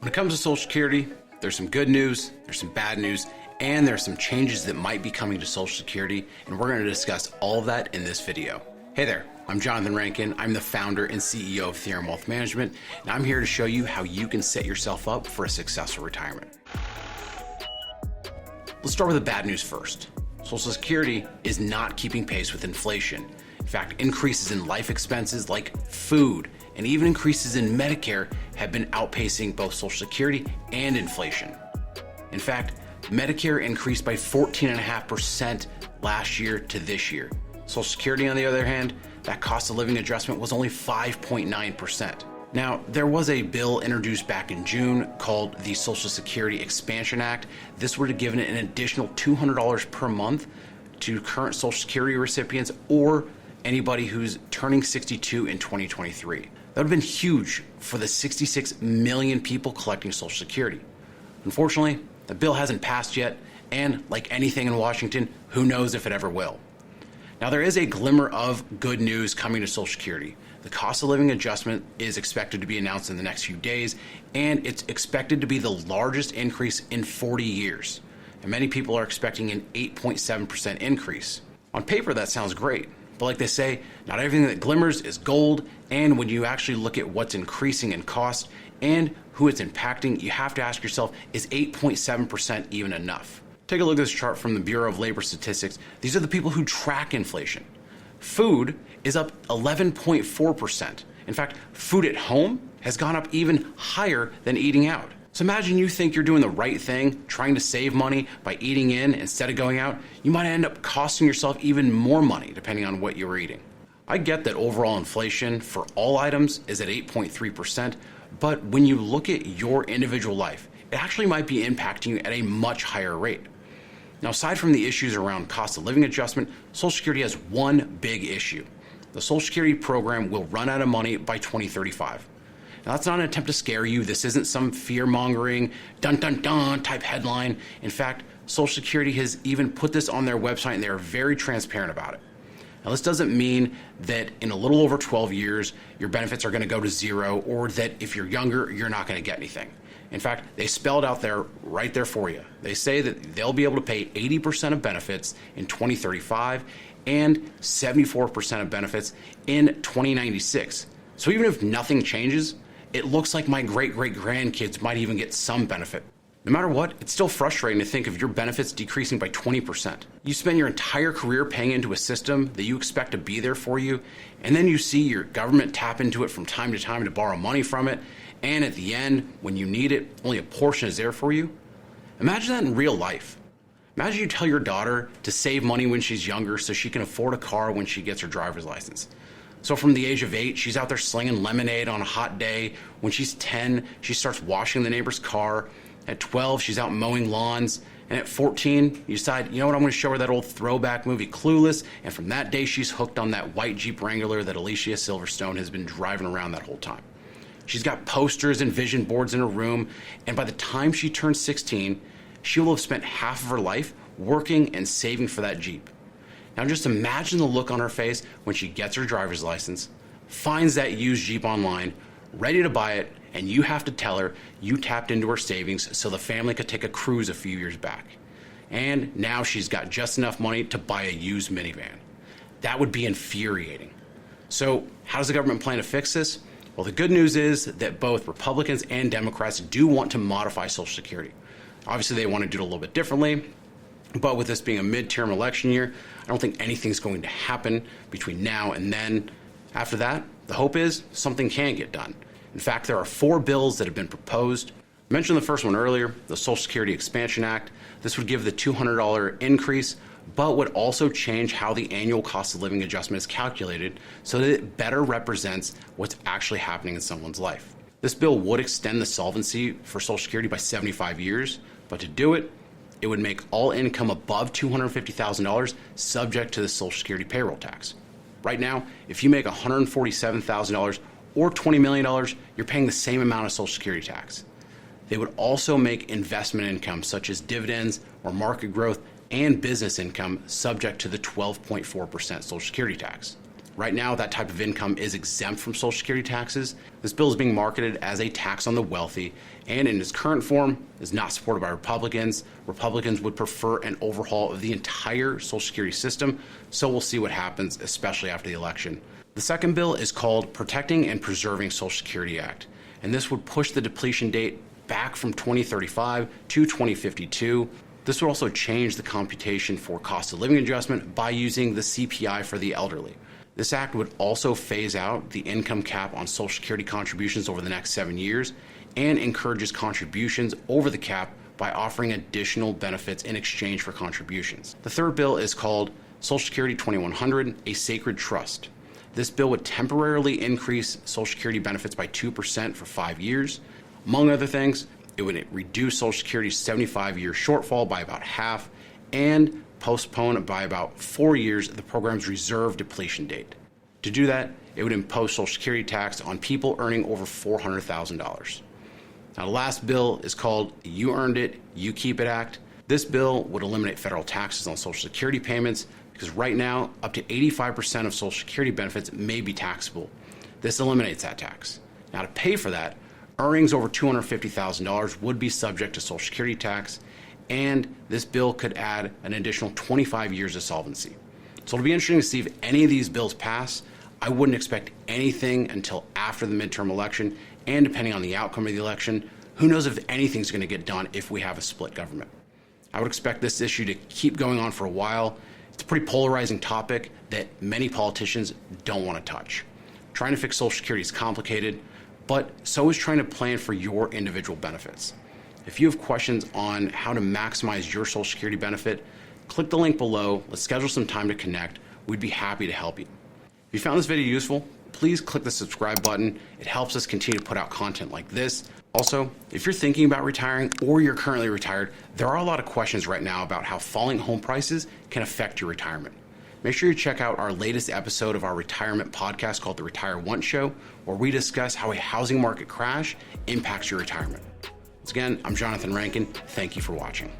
When it comes to Social Security, there's some good news, there's some bad news, and there's some changes that might be coming to Social Security, and we're going to discuss all of that in this video. Hey there, I'm Johnathan Rankin. I'm the founder and CEO of Theorem Wealth Management, and I'm here to show you how you can set yourself up for a successful retirement. Let's start with the bad news first. Social Security is not keeping pace with inflation. In fact, increases in life expenses like food and even increases in Medicare have been outpacing both Social Security and inflation. In fact, Medicare increased by 14.5% last year to this year. Social Security, on the other hand, that cost of living adjustment was only 5.9%. Now, there was a bill introduced back in June called the Social Security Expansion Act. This would have given it an additional $200 per month to current Social Security recipients or anybody who's turning 62 in 2023. That would have been huge for the 66 million people collecting Social Security. Unfortunately, the bill hasn't passed yet, and like anything in Washington, who knows if it ever will. Now, there is a glimmer of good news coming to Social Security. The cost of living adjustment is expected to be announced in the next few days, and it's expected to be the largest increase in 40 years. And many people are expecting an 8.7% increase. On paper, that sounds great. But like they say, not everything that glimmers is gold, and when you actually look at what's increasing in cost and who it's impacting, you have to ask yourself, is 8.7% even enough? Take a look at this chart from the Bureau of Labor Statistics. These are the people who track inflation. Food is up 11.4%. In fact, food at home has gone up even higher than eating out. So imagine you think you're doing the right thing, trying to save money by eating in instead of going out. You might end up costing yourself even more money depending on what you're eating. I get that overall inflation for all items is at 8.3%, but when you look at your individual life, it actually might be impacting you at a much higher rate. Now, aside from the issues around cost of living adjustment, Social Security has one big issue. The Social Security program will run out of money by 2035. Now, that's not an attempt to scare you. This isn't some fear-mongering, dun-dun-dun type headline. In fact, Social Security has even put this on their website, and they are very transparent about it. Now, this doesn't mean that in a little over 12 years, your benefits are going to go to zero, or that if you're younger, you're not going to get anything. In fact, they spelled out there right there for you. They say that they'll be able to pay 80% of benefits in 2035 and 74% of benefits in 2096. So even if nothing changes, it looks like my great-great-grandkids might even get some benefit. No matter what, it's still frustrating to think of your benefits decreasing by 20%. You spend your entire career paying into a system that you expect to be there for you, and then you see your government tap into it from time to time to borrow money from it, and at the end, when you need it, only a portion is there for you. Imagine that in real life. Imagine you tell your daughter to save money when she's younger so she can afford a car when she gets her driver's license. So from the age of 8, she's out there slinging lemonade on a hot day. When she's 10, she starts washing the neighbor's car. At 12, she's out mowing lawns. And at 14, you decide, you know what, I'm going to show her that old throwback movie Clueless. And from that day, she's hooked on that white Jeep Wrangler that Alicia Silverstone has been driving around that whole time. She's got posters and vision boards in her room. And by the time she turns 16, she will have spent half of her life working and saving for that Jeep. Now just imagine the look on her face when she gets her driver's license, finds that used Jeep online, ready to buy it, and you have to tell her you tapped into her savings so the family could take a cruise a few years back. And now she's got just enough money to buy a used minivan. That would be infuriating. So how does the government plan to fix this? Well, the good news is that both Republicans and Democrats do want to modify Social Security. Obviously, they want to do it a little bit differently. But with this being a midterm election year, I don't think anything's going to happen between now and then. After that, the hope is something can get done. In fact, there are 4 bills that have been proposed. I mentioned the first one earlier, the Social Security Expansion Act. This would give the $200 increase, but would also change how the annual cost of living adjustment is calculated so that it better represents what's actually happening in someone's life. This bill would extend the solvency for Social Security by 75 years, but to do it, it would make all income above $250,000 subject to the Social Security payroll tax. Right now, if you make $147,000 or $20 million, you're paying the same amount of Social Security tax. They would also make investment income such as dividends or market growth and business income subject to the 12.4% Social Security tax. Right now, that type of income is exempt from Social Security taxes. This bill is being marketed as a tax on the wealthy, and in its current form is not supported by Republicans. Republicans would prefer an overhaul of the entire Social Security system, so we'll see what happens, especially after the election. The second bill is called Protecting and Preserving Social Security Act, and this would push the depletion date back from 2035 to 2052. This would also change the computation for cost of living adjustment by using the CPI for the elderly. This act would also phase out the income cap on Social Security contributions over the next 7 years and encourages contributions over the cap by offering additional benefits in exchange for contributions. The third bill is called Social Security 2100, a sacred trust. This bill would temporarily increase Social Security benefits by 2% for 5 years. Among other things, it would reduce Social Security's 75-year shortfall by about half and postpone by about 4 years the program's reserve depletion date. To do that, it would impose Social Security tax on people earning over $400,000. Now, the last bill is called the You Earned It, You Keep It Act. This bill would eliminate federal taxes on Social Security payments because right now, up to 85% of Social Security benefits may be taxable. This eliminates that tax. Now, to pay for that, earnings over $250,000 would be subject to Social Security tax, and this bill could add an additional 25 years of solvency. So it'll be interesting to see if any of these bills pass. I wouldn't expect anything until after the midterm election, and depending on the outcome of the election, who knows if anything's going to get done if we have a split government. I would expect this issue to keep going on for a while. It's a pretty polarizing topic that many politicians don't want to touch. Trying to fix Social Security is complicated, but so is trying to plan for your individual benefits. If you have questions on how to maximize your Social Security benefit, click the link below. Let's schedule some time to connect. We'd be happy to help you. If you found this video useful, please click the subscribe button. It helps us continue to put out content like this. Also, if you're thinking about retiring or you're currently retired, there are a lot of questions right now about how falling home prices can affect your retirement. Make sure you check out our latest episode of our retirement podcast called The Retire Once Show, where we discuss how a housing market crash impacts your retirement. Once again, I'm Johnathan Rankin. Thank you for watching.